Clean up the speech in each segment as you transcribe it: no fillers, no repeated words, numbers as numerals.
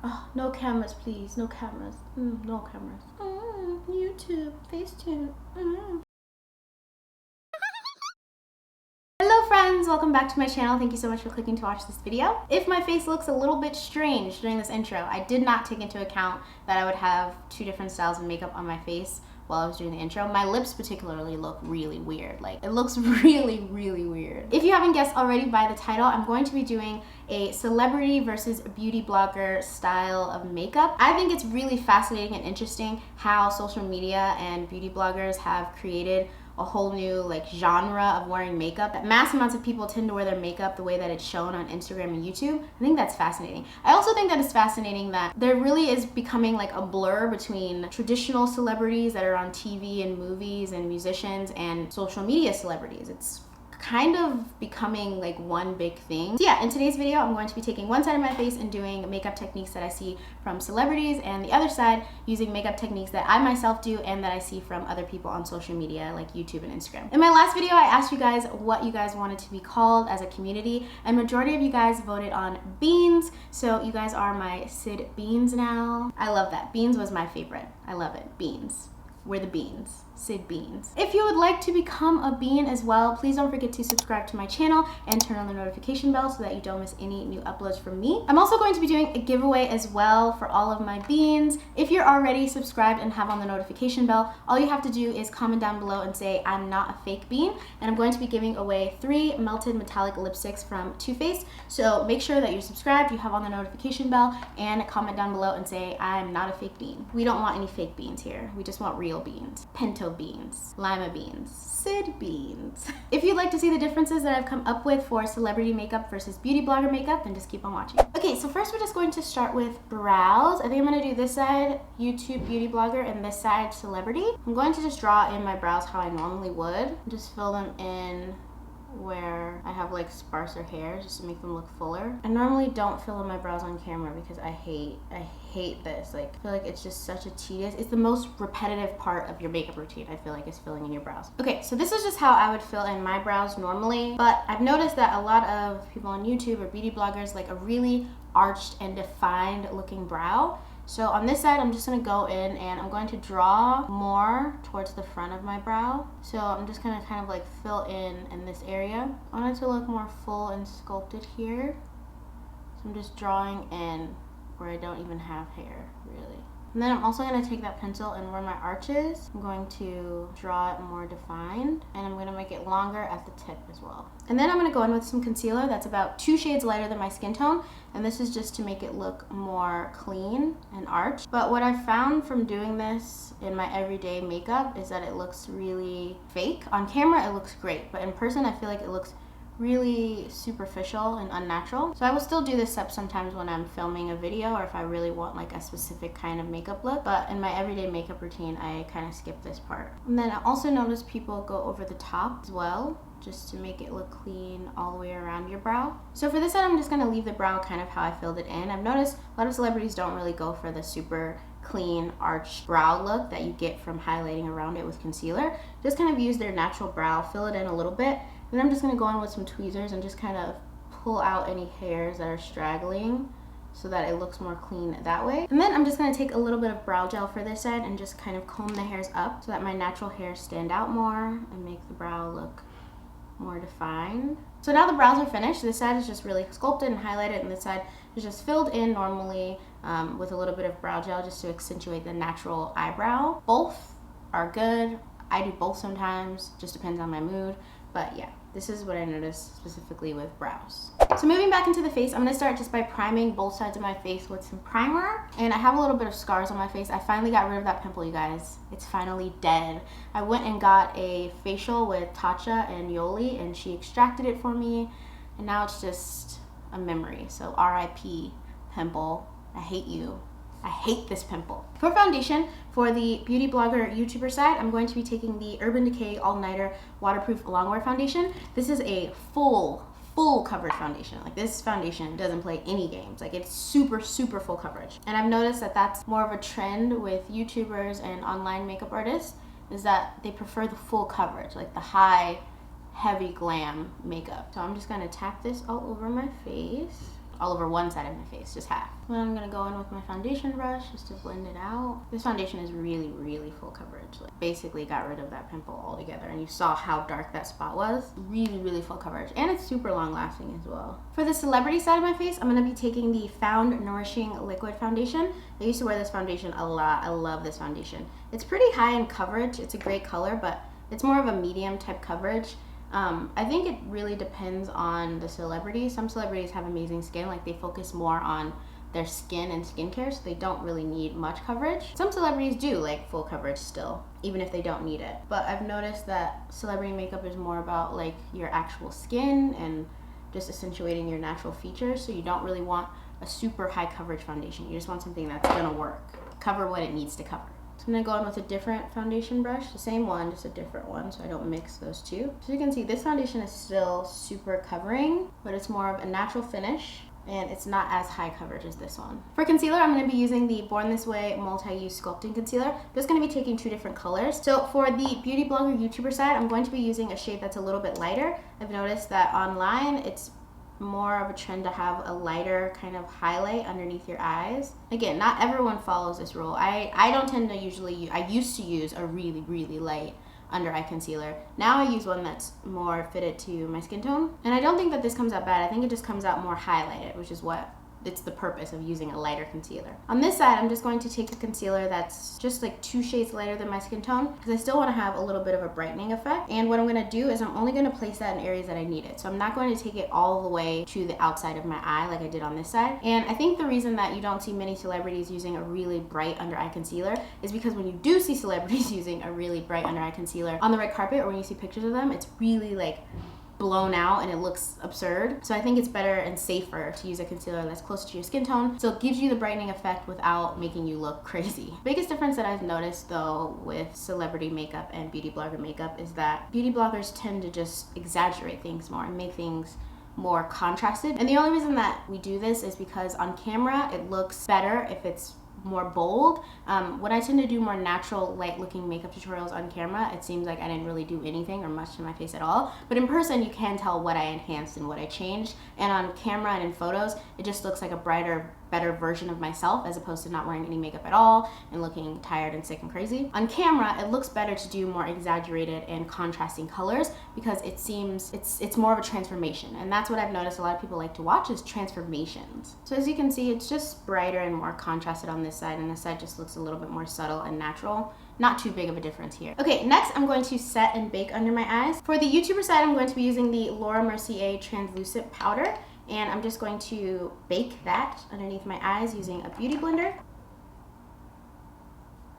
Oh, no cameras, please. No cameras. No cameras. YouTube, Facetune. Hello friends, welcome back to my channel. Thank you so much for clicking to watch this video. If my face looks a little bit strange during this intro, I did not take into account that I would have two different styles of makeup on my face while I was doing the intro. My lips particularly look really weird. Like, it looks really weird. If you haven't guessed already by the title, I'm going to be doing a celebrity versus beauty blogger style of makeup. I think it's really fascinating and interesting how social media and beauty bloggers have created a whole new genre of wearing makeup. Mass amounts of people tend to wear their makeup the way that it's shown on Instagram and YouTube. I think that's fascinating. I also think that it's fascinating that there really is becoming like a blur between traditional celebrities that are on TV and movies and musicians and social media celebrities. It's kind of becoming like one big thing. So yeah, in today's video, I'm going to be taking one side of my face and doing makeup techniques that I see from celebrities, and the other side using makeup techniques that I myself do and that I see from other people on social media like YouTube and Instagram. In my last video, I asked you guys what you guys wanted to be called as a community, and majority of you guys voted on Beans, so you guys are my Sid Beans now. I love that. Beans was my favorite. I love it. Beans. We're the Beans. Sid Beans. If you would like to become a bean as well, please don't forget to subscribe to my channel and turn on the notification bell so that you don't miss any new uploads from me. I'm also going to be doing a giveaway as well for all of my beans. If you're already subscribed and have on the notification bell, all you have to do is comment down below and say I'm not a fake bean, and I'm going to be giving away 3 melted metallic lipsticks from Too Faced. So make sure that you're subscribed, you have on the notification bell, and comment down below and say I'm not a fake bean. We don't want any fake beans here. We just want real beans. Pinto beans, lima beans, Sid beans. If you'd like to see the differences that I've come up with for celebrity makeup versus beauty blogger makeup, then just keep on watching. Okay, so first we're just going to start with brows. I think I'm going to do this side YouTube beauty blogger and this side celebrity. I'm going to just draw in my brows how I normally would. Just fill them in where I have like sparser hair just to make them look fuller. I normally don't fill in my brows on camera because I hate this. Like, I feel like it's just such a tedious, it's the most repetitive part of your makeup routine, I feel like, is filling in your brows. Okay, so this is just how I would fill in my brows normally, but I've noticed that a lot of people on YouTube or beauty bloggers like a really arched and defined looking brow. So on this side, I'm just gonna go in and I'm going to draw more towards the front of my brow. So I'm just gonna kind of like fill in this area. I want it to look more full and sculpted here. So I'm just drawing in where I don't even have hair, really. And then I'm also going to take that pencil and where my arch is, I'm going to draw it more defined, and I'm going to make it longer at the tip as well. And then I'm going to go in with some concealer that's about 2 shades lighter than my skin tone, and this is just to make it look more clean and arched. But what I found from doing this in my everyday makeup is that it looks really fake. On camera it looks great, but in person I feel like it looks really superficial and unnatural. So I will still do this step sometimes when I'm filming a video or if I really want like a specific kind of makeup look, but in my everyday makeup routine I kind of skip this part. And then I also notice people go over the top as well, just to make it look clean all the way around your brow. So for this side, I'm just gonna leave the brow kind of how I filled it in. I've noticed a lot of celebrities don't really go for the super clean arched brow look that you get from highlighting around it with concealer. Just kind of use their natural brow, fill it in a little bit, and then I'm just gonna go in with some tweezers and just kind of pull out any hairs that are straggling so that it looks more clean that way. And then I'm just gonna take a little bit of brow gel for this side and just kind of comb the hairs up so that my natural hairs stand out more and make the brow look more defined. So now the brows are finished. This side is just really sculpted and highlighted, and this side is just filled in normally with a little bit of brow gel just to accentuate the natural eyebrow. Both are good. I do both sometimes, just depends on my mood. But yeah, this is what I noticed specifically with brows. So moving back into the face, I'm gonna start just by priming both sides of my face with some primer. And I have a little bit of scars on my face. I finally got rid of that pimple, you guys. It's finally dead. I went and got a facial with Tatcha and Yoli, and she extracted it for me. And now it's just a memory. So RIP pimple, I hate you. I hate this pimple. For foundation, for the beauty blogger YouTuber side, I'm going to be taking the Urban Decay All Nighter Waterproof Longwear Foundation. This is a full coverage foundation. Like, this foundation doesn't play any games. Like, it's super full coverage. And I've noticed that that's more of a trend with YouTubers and online makeup artists, is that they prefer the full coverage, like the high, heavy glam makeup. So I'm just gonna tap this all over my face. all over one side of my face, just half. Then I'm gonna go in with my foundation brush just to blend it out. This foundation is really, really full coverage. Like, basically got rid of that pimple altogether, and you saw how dark that spot was. Really, really full coverage, and it's super long lasting as well. For the celebrity side of my face, I'm gonna be taking the Found Nourishing Liquid Foundation. I used to wear this foundation a lot. I love this foundation. It's pretty high in coverage. It's a great color, but it's more of a medium type coverage. I think it really depends on the celebrity. Some celebrities have amazing skin, like they focus more on their skin and skincare, so they don't really need much coverage. Some celebrities do like full coverage still, even if they don't need it. But I've noticed that celebrity makeup is more about like your actual skin and just accentuating your natural features, so you don't really want a super high coverage foundation. You just want something that's gonna work, cover what it needs to cover. So I'm gonna go in with a different foundation brush, the same one, just a different one, so I don't mix those two. So you can see this foundation is still super covering, but it's more of a natural finish, and it's not as high coverage as this one. For concealer, I'm gonna be using the Born This Way Multi-Use Sculpting Concealer. I'm just gonna be taking 2 different colors. So for the beauty blogger YouTuber side, I'm going to be using a shade that's a little bit lighter. I've noticed that online, it's more of a trend to have a lighter kind of highlight underneath your eyes. Again, not everyone follows this rule. I don't tend to usually I used to use a really, really light under eye concealer. Now I use one that's more fitted to my skin tone. And I don't think that this comes out bad. I think it just comes out more highlighted, which is what it's the purpose of using a lighter concealer. On this side, I'm just going to take a concealer that's just like 2 shades lighter than my skin tone, because I still want to have a little bit of a brightening effect. And what I'm going to do is I'm only going to place that in areas that I need it. So I'm not going to take it all the way to the outside of my eye like I did on this side. And I think the reason that you don't see many celebrities using a really bright under eye concealer is because when you do see celebrities using a really bright under eye concealer on the red carpet, or when you see pictures of them, it's really like blown out and it looks absurd. So I think it's better and safer to use a concealer that's close to your skin tone, so it gives you the brightening effect without making you look crazy. Biggest difference that I've noticed though with celebrity makeup and beauty blogger makeup is that beauty bloggers tend to just exaggerate things more and make things more contrasted. And the only reason that we do this is because on camera it looks better if it's more bold. When I tend to do more natural light looking makeup tutorials on camera, it seems like I didn't really do anything or much to my face at all, but in person you can tell what I enhanced and what I changed, and on camera and in photos it just looks like a brighter, better version of myself, as opposed to not wearing any makeup at all and looking tired and sick and crazy. On camera it looks better to do more exaggerated and contrasting colors, because it seems it's more of a transformation, and that's what I've noticed a lot of people like to watch is transformations. So as you can see, it's just brighter and more contrasted on this side, and this side just looks a little bit more subtle and natural. Not too big of a difference here. Okay, next I'm going to set and bake under my eyes. For the YouTuber side, I'm going to be using the Laura Mercier translucent powder, and I'm just going to bake that underneath my eyes using a beauty blender.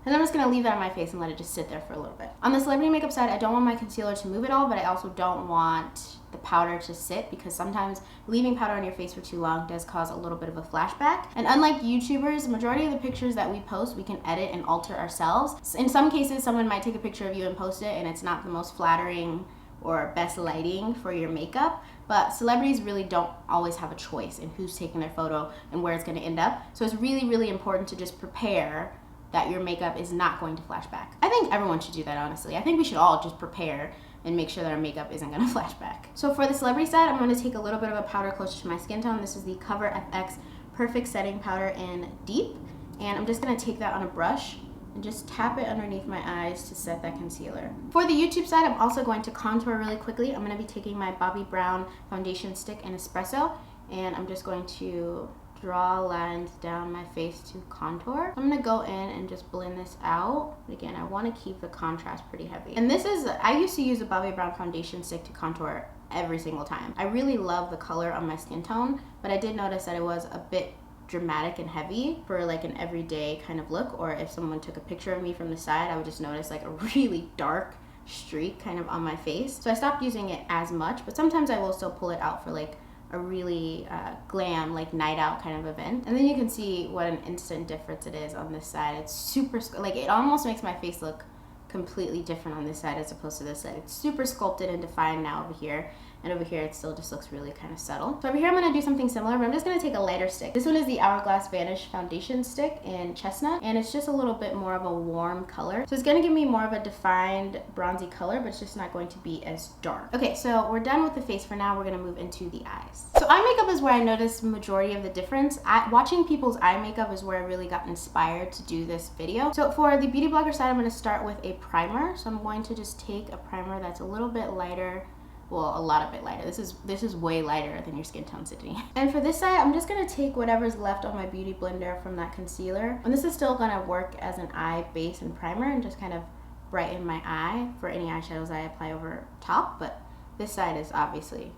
And I'm just gonna leave that on my face and let it just sit there for a little bit. On the celebrity makeup side, I don't want my concealer to move at all, but I also don't want the powder to sit, because sometimes leaving powder on your face for too long does cause a little bit of a flashback. And unlike YouTubers, the majority of the pictures that we post, we can edit and alter ourselves. In some cases, someone might take a picture of you and post it, and it's not the most flattering or best lighting for your makeup, but celebrities really don't always have a choice in who's taking their photo and where it's gonna end up. So it's really, really important to just prepare that your makeup is not going to flash back. I think everyone should do that, honestly. I think we should all just prepare and make sure that our makeup isn't gonna flash back. So for the celebrity side, I'm gonna take a little bit of a powder closer to my skin tone. This is the Cover FX Perfect Setting Powder in Deep. And I'm just gonna take that on a brush and just tap it underneath my eyes to set that concealer. For the YouTube side, I'm also going to contour really quickly. I'm gonna be taking my Bobbi Brown foundation stick in Espresso, and I'm just going to draw lines down my face to contour. I'm gonna go in and just blend this out. Again, I wanna keep the contrast pretty heavy. And this is, I used to use a Bobbi Brown foundation stick to contour every single time. I really love the color on my skin tone, but I did notice that it was a bit dramatic and heavy for like an everyday kind of look, or if someone took a picture of me from the side, I would just notice like a really dark streak kind of on my face. So I stopped using it as much, but sometimes I will still pull it out for like a really glam, like night out kind of event. And then you can see what an instant difference it is on this side. It's super, like it almost makes my face look completely different on this side as opposed to this side. It's super sculpted and defined now over here. and over here it still just looks really kind of subtle. So over here I'm going to do something similar, but I'm just going to take a lighter stick. This one is the Hourglass Vanish Foundation Stick in Chestnut, and it's just a little bit more of a warm color. So it's going to give me more of a defined bronzy color, but it's just not going to be as dark. Okay, so we're done with the face for now. We're going to move into the eyes. So eye makeup is where I noticed the majority of the difference. Watching people's eye makeup is where I really got inspired to do this video. So for the beauty blogger side, I'm going to start with a primer. So I'm going to just take a primer that's a little bit lighter. Well, a lot of bit lighter. This is way lighter than your skin tone, Sydney. And for this side, I'm just gonna take whatever's left on my beauty blender from that concealer. And this is still gonna work as an eye base and primer and just kind of brighten my eye for any eyeshadows I apply over top. But this side is obviously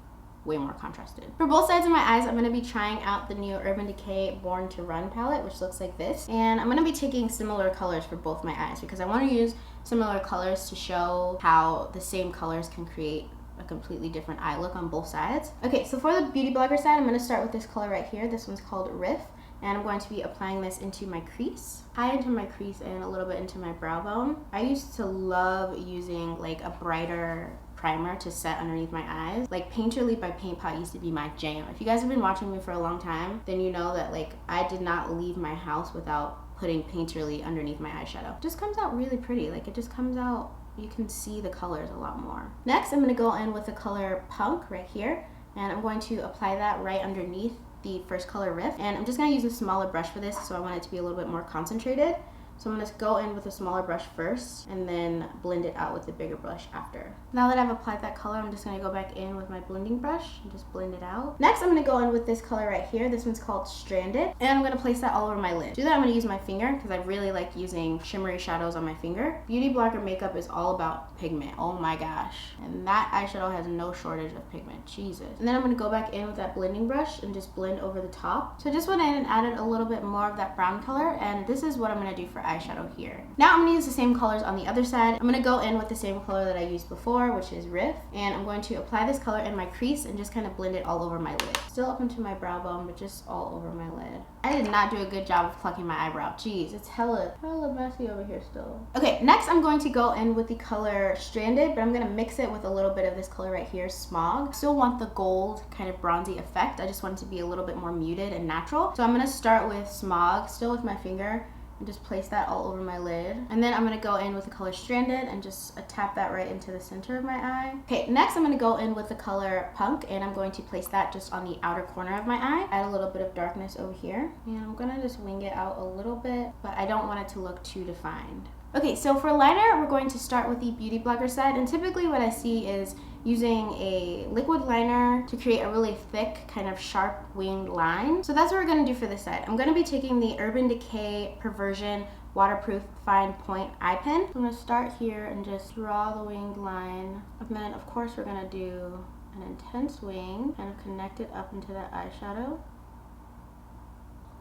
way more contrasted. For both sides of my eyes, I'm gonna be trying out the new Urban Decay Born to Run palette, which looks like this. And I'm gonna be taking similar colors for both my eyes because I wanna use similar colors to show how the same colors can create a completely different eye look on both sides. Okay, so for the beauty blogger side, I'm going to start with this color right here. This one's called Riff, and I'm going to be applying this into my crease, high into my crease and a little bit into my brow bone. I used to love using like a brighter primer to set underneath my eyes. Like Painterly by Paint Pot used to be my jam. If you guys have been watching me for a long time, then you know that like I did not leave my house without putting Painterly underneath my eyeshadow. It just comes out really pretty. Like it just comes out, you can see the colors a lot more. Next, I'm going to go in with the color Punk right here, and I'm going to apply that right underneath the first color Riff. And I'm just going to use a smaller brush for this, so I want it to be a little bit more concentrated. So I'm going to go in with a smaller brush first and then blend it out with the bigger brush after. Now that I've applied that color, I'm just going to go back in with my blending brush and just blend it out. Next, I'm going to go in with this color right here. This one's called Stranded, and I'm going to place that all over my lid. To do that, I'm going to use my finger because I really like using shimmery shadows on my finger. Beauty blogger makeup is all about pigment. Oh my gosh. And that eyeshadow has no shortage of pigment. Jesus. And then I'm going to go back in with that blending brush and just blend over the top. So I just went in and added a little bit more of that brown color, and this is what I'm going to do for eyeshadow here. Now I'm going to use the same colors on the other side. I'm going to go in with the same color that I used before, which is Riff, and I'm going to apply this color in my crease and just kind of blend it all over my lid. Still up into my brow bone, but just all over my lid. I did not do a good job of plucking my eyebrow. Jeez, it's hella messy over here still. Okay, next I'm going to go in with the color Stranded, but I'm going to mix it with a little bit of this color right here, Smog. Still want the gold kind of bronzy effect. I just want it to be a little bit more muted and natural. So I'm going to start with Smog, still with my finger, and just place that all over my lid. And then I'm going to go in with the color Stranded and just tap that right into the center of my eye. Okay, next I'm going to go in with the color Punk, and I'm going to place that just on the outer corner of my eye. Add a little bit of darkness over here. And I'm going to just wing it out a little bit, but I don't want it to look too defined. Okay, so for liner, we're going to start with the beauty blogger side, and typically what I see is using a liquid liner to create a really thick, kind of sharp winged line. So that's what we're going to do for this side. I'm going to be taking the Urban Decay Perversion Waterproof Fine Point Eye Pen. I'm going to start here and just draw the winged line. And then, of course, we're going to do an intense wing, kind of connect it up into that eyeshadow.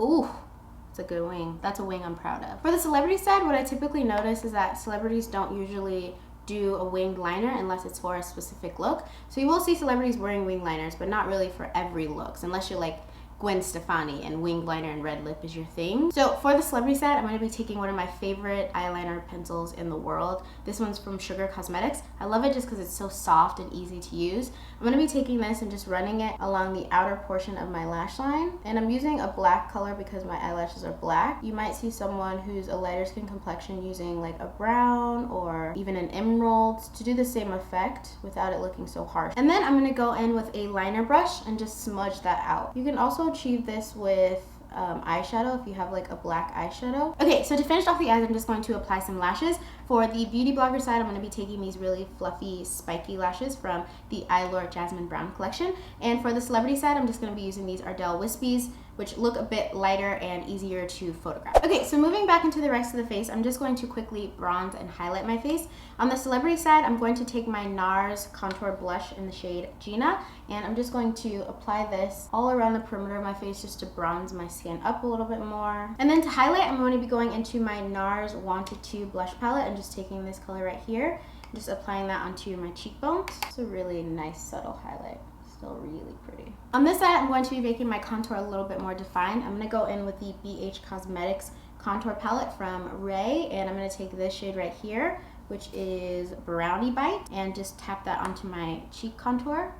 Ooh! It's a good wing. That's a wing I'm proud of. For the celebrity side, what I typically notice is that celebrities don't usually do a winged liner unless it's for a specific look. So you will see celebrities wearing winged liners, but not really for every look, unless you're like Gwen Stefani and winged liner and red lip is your thing. So for the celebrity side, I'm going to be taking one of my favorite eyeliner pencils in the world. This one's from Sugar Cosmetics. I love it just because it's so soft and easy to use. I'm going to be taking this and just running it along the outer portion of my lash line. And I'm using a black color because my eyelashes are black. You might see someone who's a lighter skin complexion using like a brown or even an emerald to do the same effect without it looking so harsh. And then I'm going to go in with a liner brush and just smudge that out. You can also achieve this with eyeshadow if you have like a black eyeshadow. Okay, so to finish off the eyes, I'm just going to apply some lashes. For the beauty blogger side, I'm going to be taking these really fluffy, spiky lashes from the Eyelure Jasmine Brown collection. And for the celebrity side, I'm just going to be using these Ardell Wispies, which look a bit lighter and easier to photograph. Okay, so moving back into the rest of the face, I'm just going to quickly bronze and highlight my face. On the celebrity side, I'm going to take my Nars contour blush in the shade Gina, and I'm just going to apply this all around the perimeter of my face just to bronze my skin up a little bit more. And then to highlight, I'm going to be going into my Nars Wanted To blush palette and just taking this color right here, just applying that onto my cheekbones. It's a really nice subtle highlight. Still really pretty. On this side, I'm going to be making my contour a little bit more defined. I'm going to go in with the BH Cosmetics contour palette from Ray, and I'm going to take this shade right here, which is Brownie Bite, and just tap that onto my cheek contour.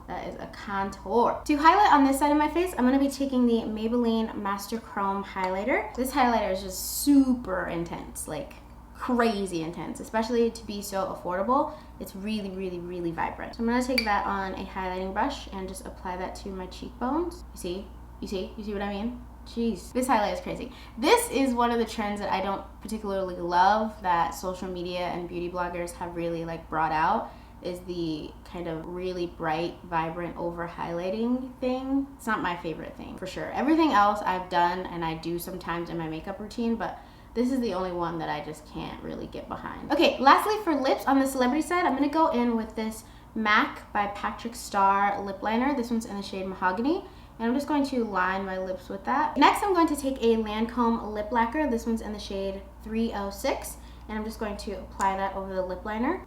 that is a contour. To highlight on this side of my face, I'm going to be taking the Maybelline Master Chrome highlighter. This highlighter is just super intense, like crazy intense, especially to be so affordable. It's really, really, really vibrant. So I'm going to take that on a highlighting brush and just apply that to my cheekbones. You see what I mean? Jeez, this highlight is crazy. This is one of the trends that I don't particularly love that social media and beauty bloggers have really like brought out, is the kind of really bright, vibrant over highlighting thing. It's not my favorite thing, for sure. Everything else I've done and I do sometimes in my makeup routine, but this is the only one that I just can't really get behind. Okay, lastly for lips, on the celebrity side, I'm gonna go in with this MAC by Patrick Starr lip liner. This one's in the shade Mahogany. And I'm just going to line my lips with that. Next, I'm going to take a Lancome lip lacquer. This one's in the shade 306. And I'm just going to apply that over the lip liner.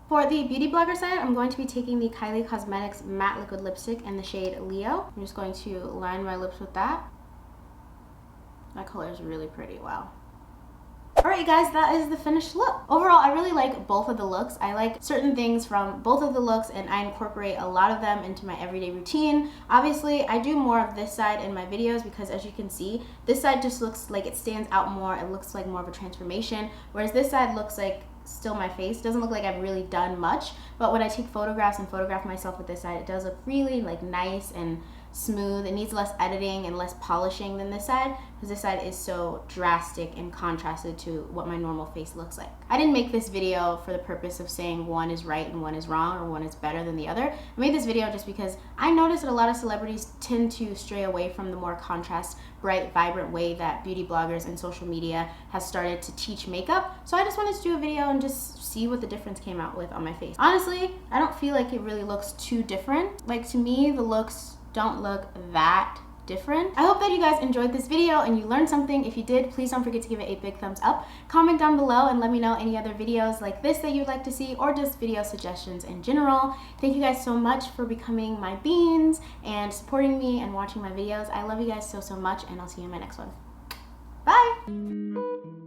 For the beauty blogger side, I'm going to be taking the Kylie Cosmetics matte liquid lipstick in the shade Leo. I'm just going to line my lips with that. That color is really pretty, wow. Alright guys, that is the finished look. Overall, I really like both of the looks. I like certain things from both of the looks and I incorporate a lot of them into my everyday routine. Obviously, I do more of this side in my videos because as you can see, this side just looks like it stands out more. It looks like more of a transformation, whereas this side looks like still my face. It doesn't look like I've really done much, but when I take photographs and photograph myself with this side, it does look really like nice and smooth. It needs less editing and less polishing than this side because this side is so drastic and contrasted to what my normal face looks like. I didn't make this video for the purpose of saying one is right and one is wrong or one is better than the other. I made this video just because I noticed that a lot of celebrities tend to stray away from the more contrast, bright, vibrant way that beauty bloggers and social media has started to teach makeup. So I just wanted to do a video and just see what the difference came out with on my face. Honestly, I don't feel like it really looks too different. Like to me, the looks don't look that different. I hope that you guys enjoyed this video and you learned something. If you did, please don't forget to give it a big thumbs up. Comment down below and let me know any other videos like this that you'd like to see or just video suggestions in general. Thank you guys so much for becoming my beans and supporting me and watching my videos. I love you guys so much and I'll see you in my next one. Bye!